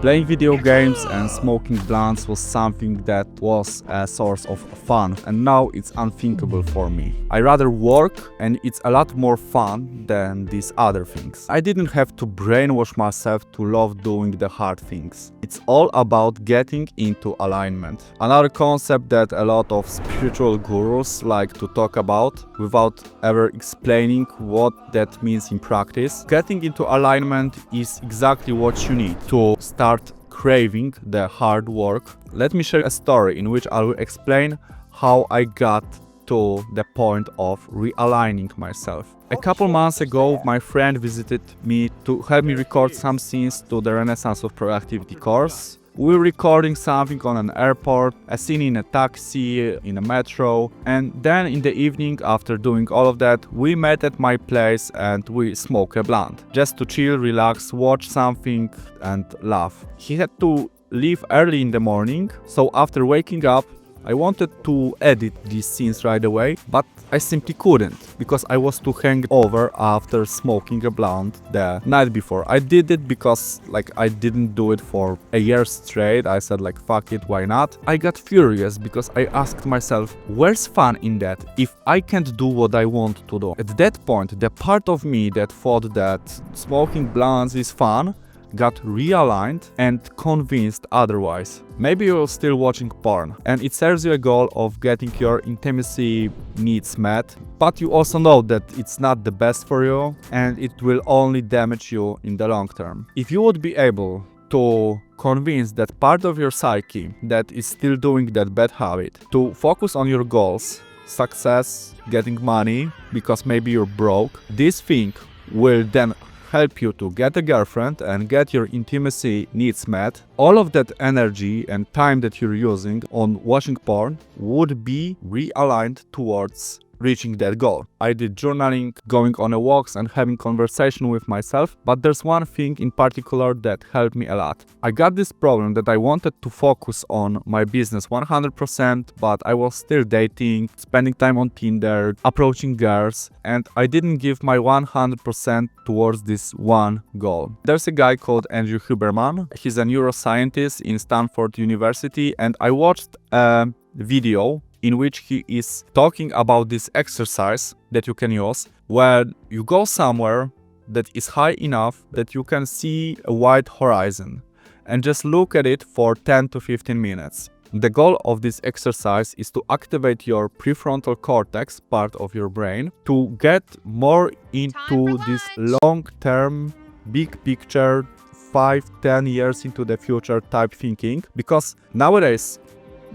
Playing video games and smoking blunts was something that was a source of fun, and now it's unthinkable for me. I rather work, and it's a lot more fun than these other things. I didn't have to brainwash myself to love doing the hard things. It's all about getting into alignment. Another concept that a lot of spiritual gurus like to talk about without ever explaining what that means in practice. Getting into alignment is exactly what you need to start craving the hard work. Let me share a story in which I will explain how I got to the point of realigning myself. A couple months ago, my friend visited me to help me record some scenes to the Renaissance of Productivity course. We were recording something on an airport, a scene in a taxi, in a metro, and then in the evening, after doing all of that, we met at my place and we smoked a blunt. Just to chill, relax, watch something and laugh. He had to leave early in the morning, so after waking up, I wanted to edit these scenes right away, but I simply couldn't, because I was too hangover after smoking a blunt the night before. I did it because I didn't do it for a year straight. I said fuck it, why not? I got furious because I asked myself, where's fun in that if I can't do what I want to do? At that point, the part of me that thought that smoking blunts is fun got realigned and convinced otherwise. Maybe you're still watching porn and it serves you a goal of getting your intimacy needs met, but you also know that it's not the best for you and it will only damage you in the long term. If you would be able to convince that part of your psyche that is still doing that bad habit to focus on your goals, success, getting money, because maybe you're broke, this thing will then help you to get a girlfriend and get your intimacy needs met. All of that energy and time that you're using on watching porn would be realigned towards reaching that goal. I did journaling, going on walks and having conversation with myself, but there's one thing in particular that helped me a lot. I got this problem that I wanted to focus on my business 100%, but I was still dating, spending time on Tinder, approaching girls, and I didn't give my 100% towards this one goal. There's a guy called Andrew Huberman. He's a neuroscientist in Stanford University, and I watched a video in which he is talking about this exercise that you can use, where you go somewhere that is high enough that you can see a wide horizon and just look at it for 10 to 15 minutes. The goal of this exercise is to activate your prefrontal cortex part of your brain to get more into this long-term, big picture, 5-10 years into the future type thinking, because nowadays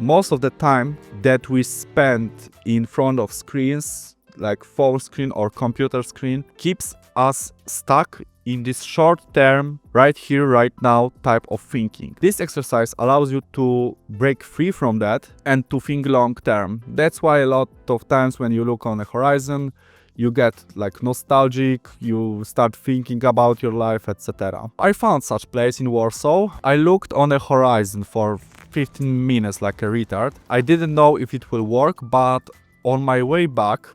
most of the time that we spend in front of screens, like phone screen or computer screen, keeps us stuck in this short-term, right here, right now type of thinking. This exercise allows you to break free from that and to think long-term. That's why a lot of times when you look on the horizon, you get nostalgic, you start thinking about your life, etc. I found such place in Warsaw. I looked on the horizon for 15 minutes like a retard. I didn't know if it will work, but on my way back,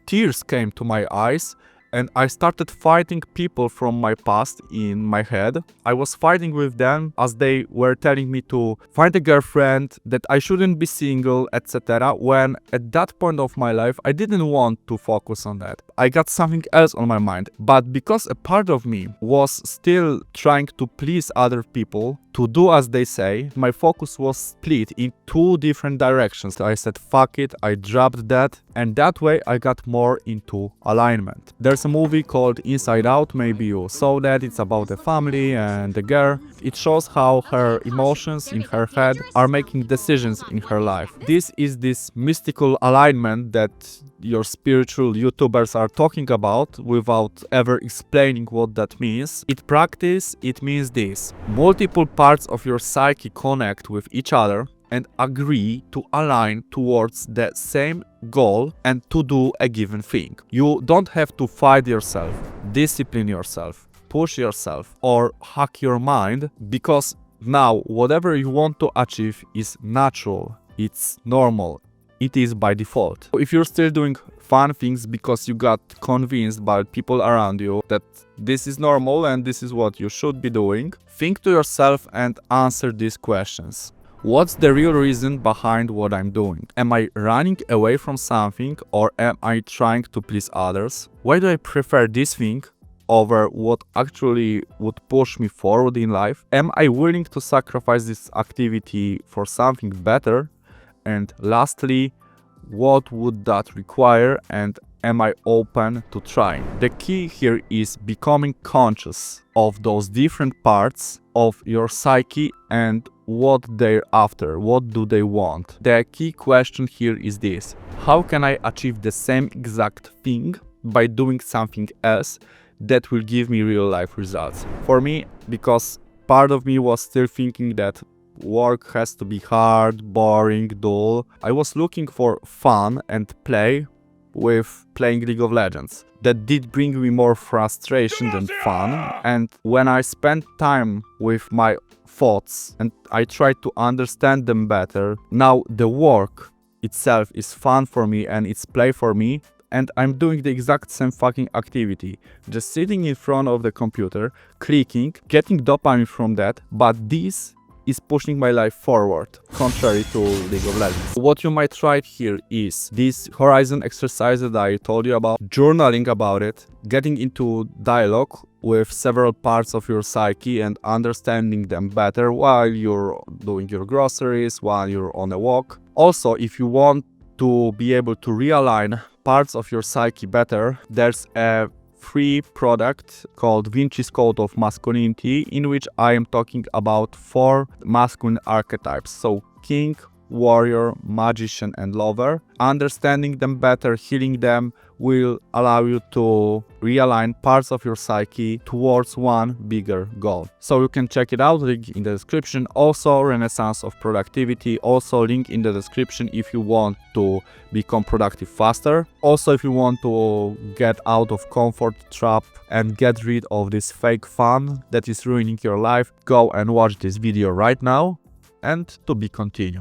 tears came to my eyes and I started fighting people from my past in my head. I was fighting with them as they were telling me to find a girlfriend, that I shouldn't be single, etc. When at that point of my life, I didn't want to focus on that. I got something else on my mind. But because a part of me was still trying to please other people, to do as they say, my focus was split in two different directions. I said, fuck it, I dropped that, and that way I got more into alignment. There's a movie called Inside Out, maybe you saw that. It's about a family and a girl. It shows how her emotions in her head are making decisions in her life. This is this mystical alignment that your spiritual YouTubers are talking about without ever explaining what that means. In practice, it means this: multiple parts of your psyche connect with each other and agree to align towards the same goal and to do a given thing. You don't have to fight yourself, discipline yourself, push yourself, or hack your mind, because now whatever you want to achieve is natural, it's normal. It is by default. If you're still doing fun things because you got convinced by people around you that this is normal and this is what you should be doing, think to yourself and answer these questions. What's the real reason behind what I'm doing? Am I running away from something, or am I trying to please others? Why do I prefer this thing over what actually would push me forward in life? Am I willing to sacrifice this activity for something better? And lastly, what would that require, and am I open to trying? The key here is becoming conscious of those different parts of your psyche and what they're after, what do they want. The key question here is this: how can I achieve the same exact thing by doing something else that will give me real life results? For me, because part of me was still thinking that work has to be hard, boring, dull, I was looking for fun and play with playing League of Legends. That did bring me more frustration than fun, and when I spent time with my thoughts and I tried to understand them better, now the work itself is fun for me and it's play for me, and I'm doing the exact same fucking activity, just sitting in front of the computer, clicking, getting dopamine from that, but this is pushing my life forward, contrary to League of Legends. What you might try here is this horizon exercise that I told you about, journaling about it, getting into dialogue with several parts of your psyche and understanding them better while you're doing your groceries, while you're on a walk. Also, if you want to be able to realign parts of your psyche better, there's a free product called Vinci's Code of Masculinity, in which I am talking about 4 masculine archetypes. So king, warrior, magician, and lover. Understanding them better, healing them, will allow you to realign parts of your psyche towards one bigger goal. So you can check it out, link in the description. Also, Renaissance of Productivity, also link in the description if you want to become productive faster. Also, if you want to get out of comfort trap and get rid of this fake fun that is ruining your life, go and watch this video right now, and to be continued.